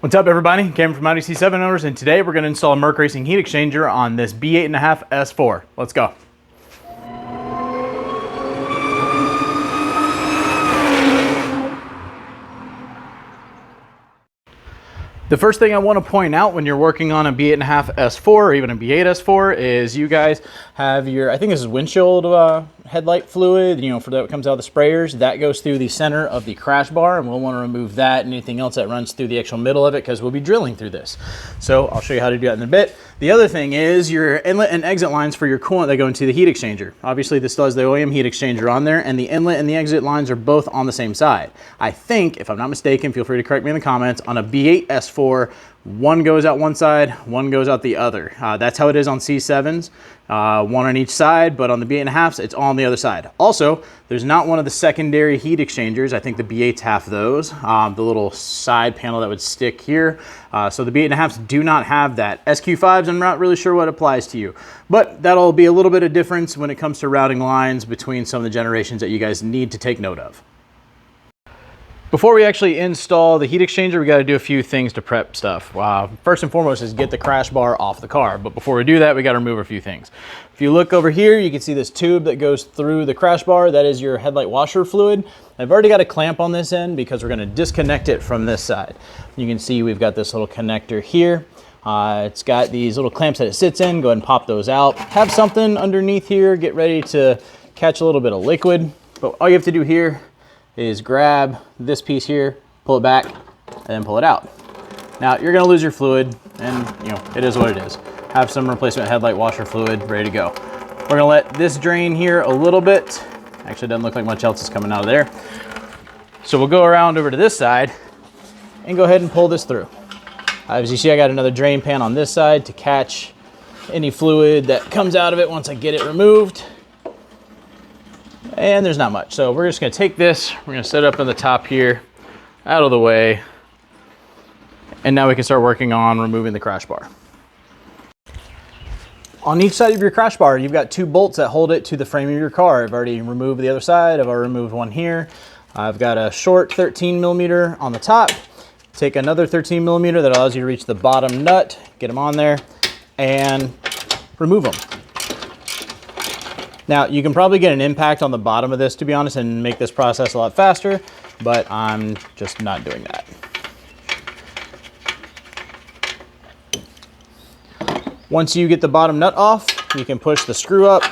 What's up everybody, Cameron from Audi C7 owners, and today we're going to install a MercRacing heat exchanger on this B8.5 S4. Let's go. The first thing I want to point out when you're working on a B8.5 S4 or even a B8 S4 is you guys have your, I think this is windshield headlight fluid, for that comes out of the sprayers. That goes through the center of the crash bar, and we'll want to remove that and anything else that runs through the actual middle of it because we'll be drilling through this. So I'll show you how to do that in a bit. The other thing is your inlet and exit lines for your coolant that go into the heat exchanger. Obviously this still has the OEM heat exchanger on there, and the inlet and the exit lines are both on the same side. I think, if I'm not mistaken, feel free to correct me in the comments, on a B8 S4, one goes out one side, one goes out the other. That's how it is on C7s, one on each side, but on the B8.5s, it's all on the other side. Also, there's not one of the secondary heat exchangers. I think the B8s have those, the little side panel that would stick here. So the B8.5s do not have that. SQ5s, I'm not really sure what applies to you, but that'll be a little bit of difference when it comes to routing lines between some of the generations that you guys need to take note of. Before we actually install the heat exchanger, we got to do a few things to prep stuff. First and foremost is get the crash bar off the car. But before we do that, we got to remove a few things. If you look over here, you can see this tube that goes through the crash bar. That is your headlight washer fluid. I've already got a clamp on this end because we're going to disconnect it from this side. You can see we've got this little connector here. It's got these little clamps that it sits in. Go ahead and pop those out. Have something underneath here. Get ready to catch a little bit of liquid. But all you have to do here is grab this piece here, pull it back, and then pull it out. Now you're gonna lose your fluid, and it is what it is. Have some replacement headlight washer fluid ready to go. We're gonna let this drain here a little bit. Actually, it doesn't look like much else is coming out of there. So we'll go around over to this side and go ahead and pull this through. As you see, I got another drain pan on this side to catch any fluid that comes out of it once I get it removed. And there's not much. So we're just gonna take this, we're gonna set it up on the top here, out of the way. And now we can start working on removing the crash bar. On each side of your crash bar, you've got two bolts that hold it to the frame of your car. I've already removed the other side, I've already removed one here. I've got a short 13mm on the top. Take another 13mm that allows you to reach the bottom nut, get them on there, and remove them. Now, you can probably get an impact on the bottom of this, to be honest, and make this process a lot faster, but I'm just not doing that. Once you get the bottom nut off, you can push the screw up,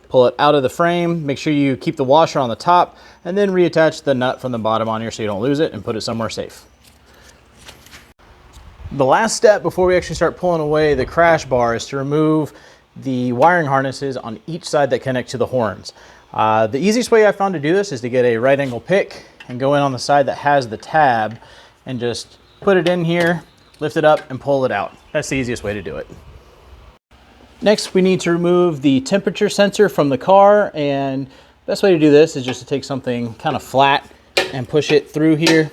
pull it out of the frame, make sure you keep the washer on the top, and then reattach the nut from the bottom on here so you don't lose it, and put it somewhere safe. The last step before we actually start pulling away the crash bar is to remove the wiring harnesses on each side that connect to the horns. The easiest way I found to do this is to get a right angle pick and go in on the side that has the tab and just put it in here, lift it up, and pull it out. That's the easiest way to do it. Next, we need to remove the temperature sensor from the car, and the best way to do this is just to take something kind of flat and push it through here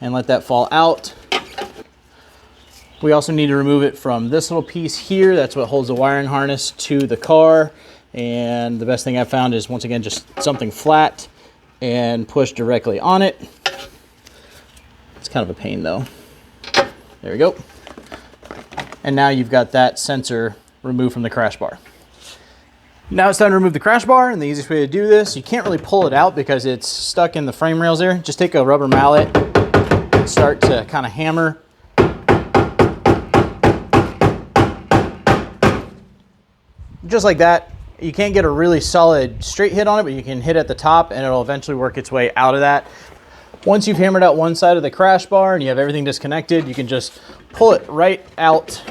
and let that fall out. We also need to remove it from this little piece here. That's what holds the wiring harness to the car. And the best thing I found is, once again, just something flat and push directly on it. It's kind of a pain though. There we go. And now you've got that sensor removed from the crash bar. Now it's time to remove the crash bar, and the easiest way to do this, you can't really pull it out because it's stuck in the frame rails there. Just take a rubber mallet and start to kind of hammer. Just like that. You can't get a really solid straight hit on it, but you can hit at the top and it'll eventually work its way out of that. Once you've hammered out one side of the crash bar and you have everything disconnected, you can just pull it right out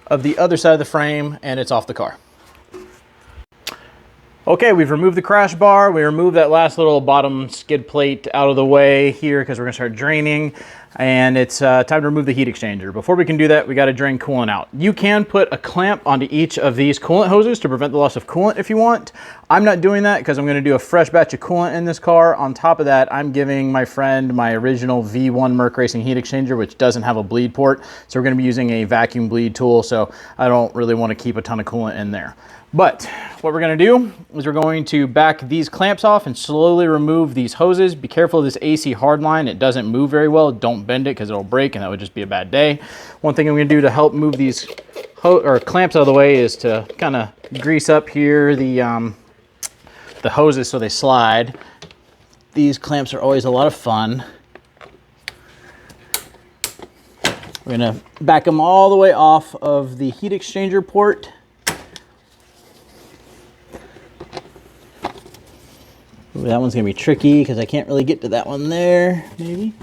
of the other side of the frame and it's off the car. Okay, we've removed the crash bar. We removed that last little bottom skid plate out of the way here because we're gonna start draining, and it's time to remove the heat exchanger. Before we can do that, we gotta drain coolant out. You can put a clamp onto each of these coolant hoses to prevent the loss of coolant if you want. I'm not doing that because I'm gonna do a fresh batch of coolant in this car. On top of that, I'm giving my friend my original V1 MercRacing heat exchanger, which doesn't have a bleed port. So we're gonna be using a vacuum bleed tool, so I don't really wanna keep a ton of coolant in there. But what we're gonna do is we're going to back these clamps off and slowly remove these hoses. Be careful of this AC hardline. It doesn't move very well. Don't bend it because it'll break and that would just be a bad day. One thing I'm gonna do to help move these clamps out of the way is to kind of grease up here the hoses so they slide. These clamps are always a lot of fun. We're gonna back them all the way off of the heat exchanger port. Ooh, that one's gonna be tricky because I can't really get to that one there, maybe.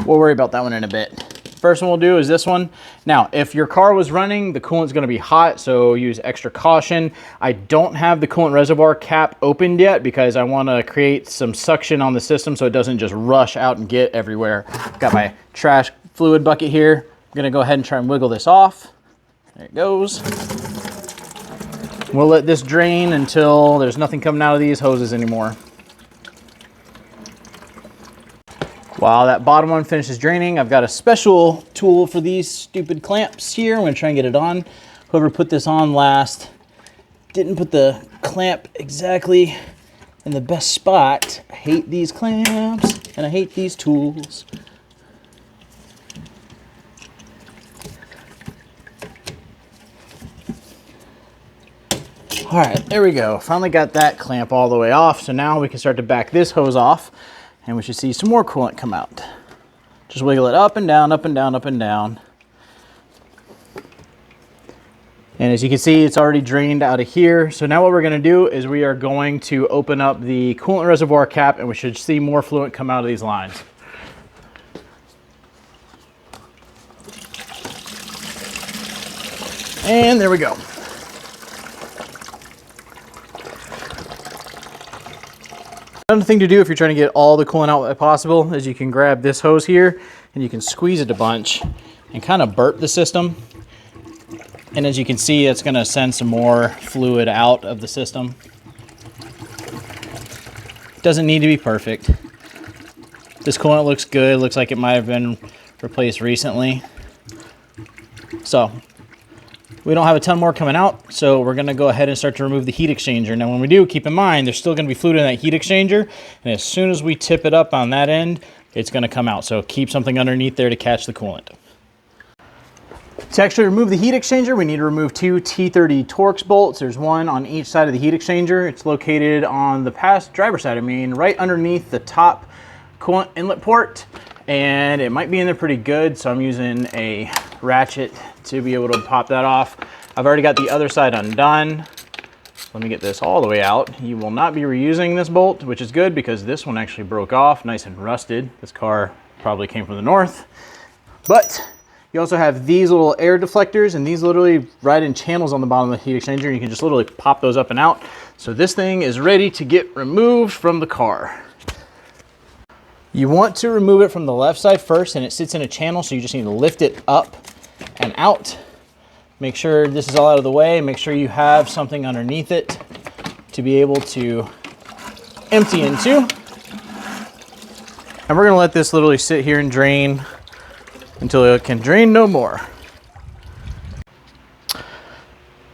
We'll worry about that one in a bit. First one we'll do is this one. Now, if your car was running, the coolant's gonna be hot, so use extra caution. I don't have the coolant reservoir cap opened yet because I wanna create some suction on the system so it doesn't just rush out and get everywhere. Got my trash fluid bucket here. I'm gonna go ahead and try and wiggle this off. There it goes. We'll let this drain until there's nothing coming out of these hoses anymore. While that bottom one finishes draining, I've got a special tool for these stupid clamps here. I'm gonna try and get it on. Whoever put this on last didn't put the clamp exactly in the best spot. I hate these clamps and I hate these tools. All right, there we go. Finally got that clamp all the way off. So now we can start to back this hose off and we should see some more coolant come out. Just wiggle it up and down, up and down, up and down. And as you can see, it's already drained out of here. So now what we're gonna do is we are going to open up the coolant reservoir cap and we should see more fluid come out of these lines. And there we go. Another thing to do if you're trying to get all the coolant out as possible is you can grab this hose here and you can squeeze it a bunch and kind of burp the system. And as you can see, it's going to send some more fluid out of the system. Doesn't need to be perfect. This coolant looks good. It looks like it might have been replaced recently. So we don't have a ton more coming out, so we're gonna go ahead and start to remove the heat exchanger. Now when we do, keep in mind, there's still gonna be fluid in that heat exchanger, and as soon as we tip it up on that end, it's gonna come out. So keep something underneath there to catch the coolant. To actually remove the heat exchanger, we need to remove two T30 Torx bolts. There's one on each side of the heat exchanger. It's located on the driver's side, right underneath the top coolant inlet port, and it might be in there pretty good, so I'm using a ratchet to be able to pop that off. I've already got the other side undone. Let me get this all the way out. You will not be reusing this bolt, which is good because this one actually broke off, nice and rusted. This car probably came from the north. But you also have these little air deflectors, and these literally ride in channels on the bottom of the heat exchanger. You can just literally pop those up and out. So this thing is ready to get removed from the car. You want to remove it from the left side first, and it sits in a channel, so you just need to lift it up and out. Make sure this is all out of the way. Make sure you have something underneath it to be able to empty into. And we're gonna let this literally sit here and drain until it can drain no more.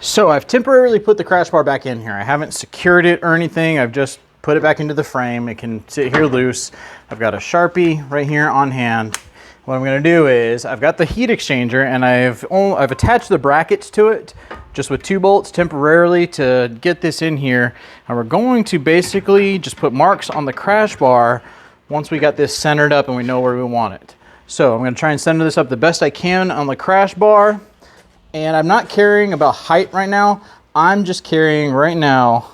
So I've temporarily put the crash bar back in here. I haven't secured it or anything. I've just put it back into the frame. It can sit here loose. I've got a Sharpie right here on hand. What I'm gonna do is I've got the heat exchanger and I've attached the brackets to it just with 2 bolts temporarily to get this in here. And we're going to basically just put marks on the crash bar once we got this centered up and we know where we want it. So I'm gonna try and center this up the best I can on the crash bar. And I'm not caring about height right now. I'm just caring right now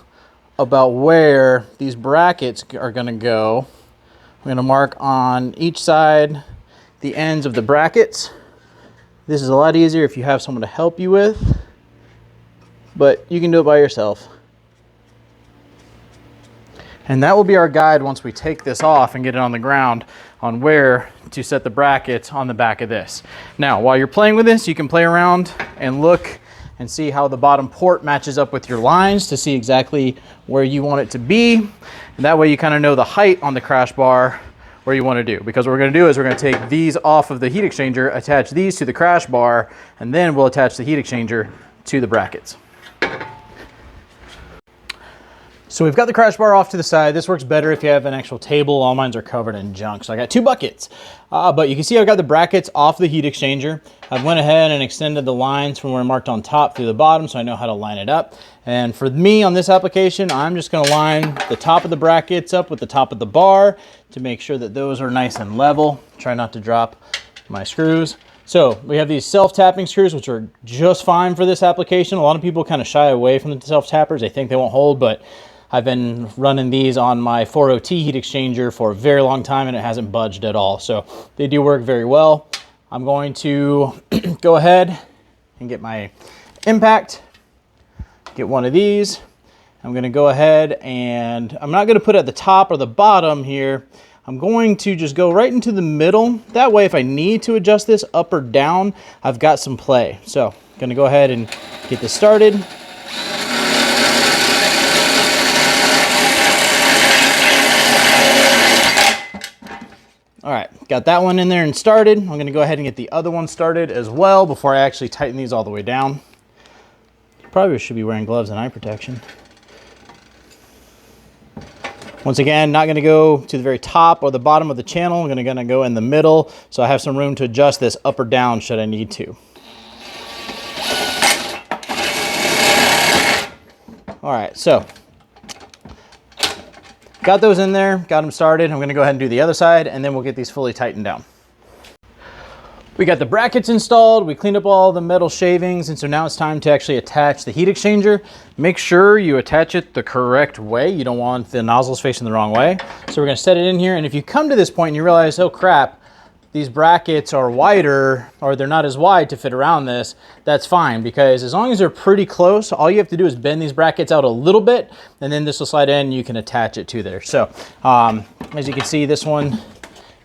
about where these brackets are gonna go. I'm gonna mark on each side the ends of the brackets. This is a lot easier if you have someone to help you with, but you can do it by yourself. And that will be our guide once we take this off and get it on the ground on where to set the brackets on the back of this. Now, while you're playing with this, you can play around and look and see how the bottom port matches up with your lines to see exactly where you want it to be. And that way you kind of know the height on the crash bar where you want to do, because what we're going to do is we're going to take these off of the heat exchanger, attach these to the crash bar, and then we'll attach the heat exchanger to the brackets. So we've got the crash bar off to the side. This works better if you have an actual table. All mines are covered in junk. So I got 2 buckets, but you can see I've got the brackets off the heat exchanger. I've went ahead and extended the lines from where I marked on top through the bottom, so I know how to line it up. And for me on this application, I'm just gonna line the top of the brackets up with the top of the bar to make sure that those are nice and level. Try not to drop my screws. So we have these self-tapping screws, which are just fine for this application. A lot of people kind of shy away from the self-tappers. They think they won't hold, but I've been running these on my 4OT heat exchanger for a very long time and it hasn't budged at all. So they do work very well. I'm going to go ahead and get my impact, get one of these. I'm gonna go ahead and I'm not gonna put it at the top or the bottom here. I'm going to just go right into the middle. That way, if I need to adjust this up or down, I've got some play. So I'm gonna go ahead and get this started. All right, got that one in there and started. I'm gonna go ahead and get the other one started as well before I actually tighten these all the way down. Probably should be wearing gloves and eye protection. Once again, not gonna go to the very top or the bottom of the channel. I'm gonna go in the middle so I have some room to adjust this up or down should I need to. All right, so got those in there, got them started. I'm gonna go ahead and do the other side and then we'll get these fully tightened down. We got the brackets installed, we cleaned up all the metal shavings, and so now it's time to actually attach the heat exchanger. Make sure you attach it the correct way. You don't want the nozzles facing the wrong way. So we're gonna set it in here, and if you come to this point and you realize, oh crap, these brackets are wider, or they're not as wide to fit around this, that's fine, because as long as they're pretty close, all you have to do is bend these brackets out a little bit, and then this will slide in and you can attach it to there. So as you can see, this one,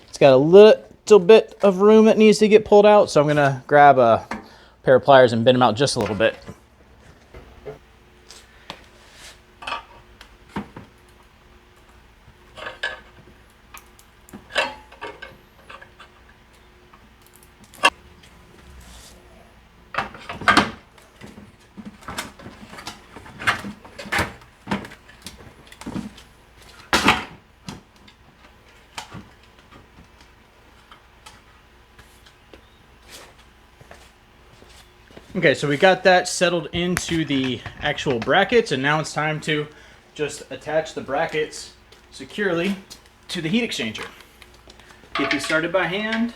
it's got a little bit of room that needs to get pulled out, so I'm gonna grab a pair of pliers and bend them out just a little bit. Okay, so we got that settled into the actual brackets, and now it's time to just attach the brackets securely to the heat exchanger. Get these started by hand,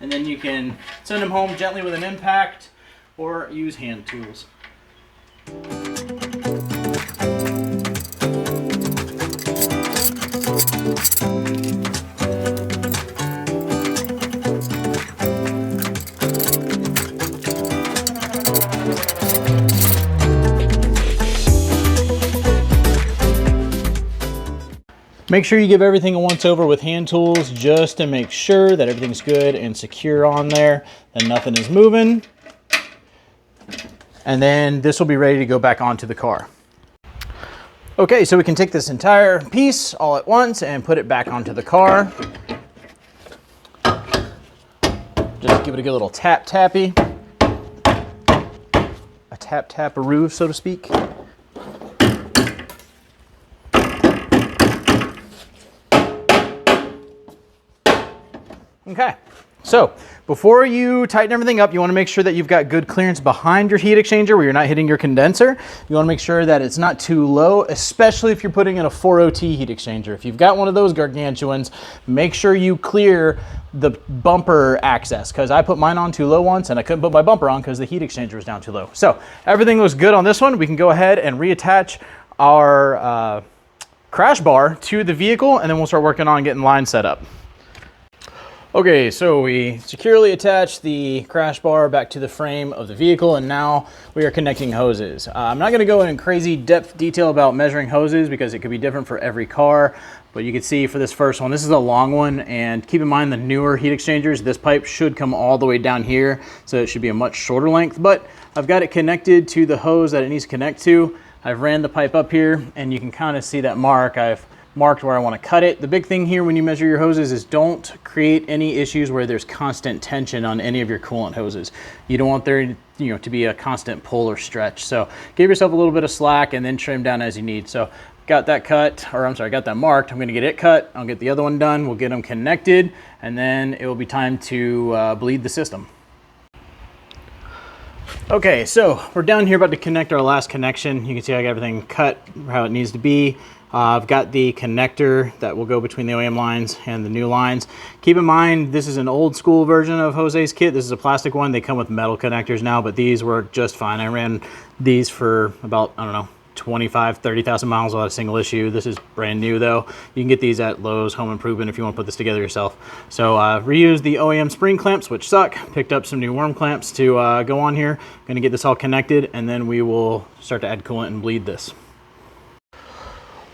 and then you can send them home gently with an impact or use hand tools. Make sure you give everything a once over with hand tools just to make sure that everything's good and secure on there and nothing is moving. And then this will be ready to go back onto the car. Okay, so we can take this entire piece all at once and put it back onto the car. Just give it a good little tap-tappy. A tap-tap-a-roo, so to speak. Okay, so before you tighten everything up, you want to make sure that you've got good clearance behind your heat exchanger where you're not hitting your condenser. You want to make sure that it's not too low, especially if you're putting in a 4OT heat exchanger. If you've got one of those gargantuans, make sure you clear the bumper access, because I put mine on too low once and I couldn't put my bumper on because the heat exchanger was down too low. So everything looks good on this one. We can go ahead and reattach our crash bar to the vehicle, and then we'll start working on getting lines set up. Okay, so we securely attached the crash bar back to the frame of the vehicle, and now we are connecting hoses. I'm not gonna go in crazy depth detail about measuring hoses because it could be different for every car, but you can see for this first one, this is a long one, and keep in mind the newer heat exchangers, this pipe should come all the way down here, so it should be a much shorter length, but I've got it connected to the hose that it needs to connect to. I've ran the pipe up here, and you can kind of see that mark. I've marked where I want to cut it. The big thing here when you measure your hoses is don't create any issues where there's constant tension on any of your coolant hoses. You don't want there to be a constant pull or stretch. So give yourself a little bit of slack and then trim down as you need. So got that cut, or I'm sorry, got that marked. I'm going to get it cut. I'll get the other one done. We'll get them connected, and then it will be time to bleed the system. Okay, so we're down here about to connect our last connection. You can see I got everything cut how it needs to be. I've got the connector that will go between the OEM lines and the new lines. Keep in mind, this is an old school version of Jose's kit. This is a plastic one. They come with metal connectors now, but these work just fine. I ran these for about, I don't know, 25, 30,000 miles without a single issue. This is brand new though. You can get these at Lowe's Home Improvement if you want to put this together yourself. So reuse the OEM spring clamps, which suck. Picked up some new worm clamps to go on here. Gonna get this all connected, and then we will start to add coolant and bleed this.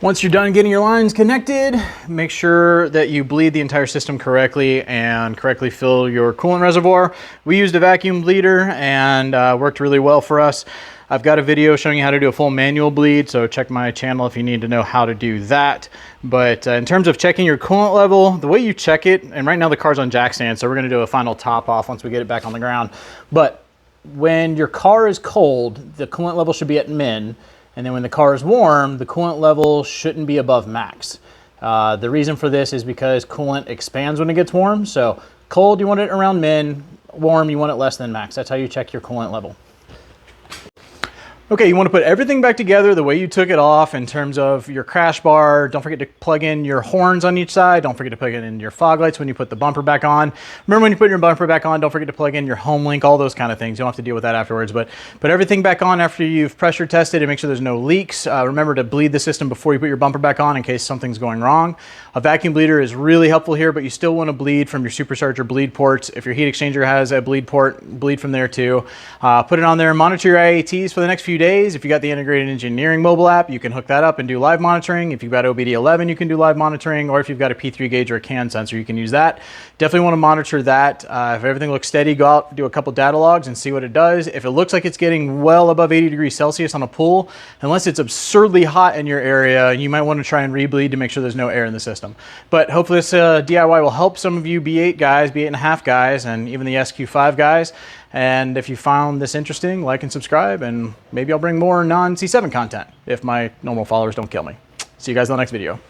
Once you're done getting your lines connected, make sure that you bleed the entire system correctly and correctly fill your coolant reservoir. We used a vacuum bleeder and worked really well for us. I've got a video showing you how to do a full manual bleed, so check my channel if you need to know how to do that. But in terms of checking your coolant level, the way you check it, and right now the car's on jack stand, so we're gonna do a final top off once we get it back on the ground. But when your car is cold, the coolant level should be at min, and then when the car is warm, the coolant level shouldn't be above max. The reason for this is because coolant expands when it gets warm, so cold you want it around min, warm you want it less than max. That's how you check your coolant level. Okay, you want to put everything back together the way you took it off in terms of your crash bar. Don't forget to plug in your horns on each side. Don't forget to plug in your fog lights when you put the bumper back on. Remember, when you put your bumper back on, don't forget to plug in your home link, all those kind of things. You don't have to deal with that afterwards, but put everything back on after you've pressure tested and make sure there's no leaks. Remember to bleed the system before you put your bumper back on in case something's going wrong. A vacuum bleeder is really helpful here, but you still want to bleed from your supercharger bleed ports. If your heat exchanger has a bleed port, bleed from there too. Put it on there and monitor your IATs for the next few days. If you got the integrated engineering mobile app, you can hook that up and do live monitoring. If you've got OBD11, you can do live monitoring, or if you've got a P3 gauge or a CAN sensor, you can use that. Definitely want to monitor that. If everything looks steady, go out, do a couple data logs and see what it does. If it looks like it's getting well above 80 degrees Celsius on a pull, unless it's absurdly hot in your area, you might want to try and rebleed to make sure there's no air in the system. But hopefully this DIY will help some of you B8 guys, B8.5 guys, and even the SQ5 guys. And if you found this interesting, like and subscribe, and maybe I'll bring more non-C7 content if my normal followers don't kill me. See you guys in the next video.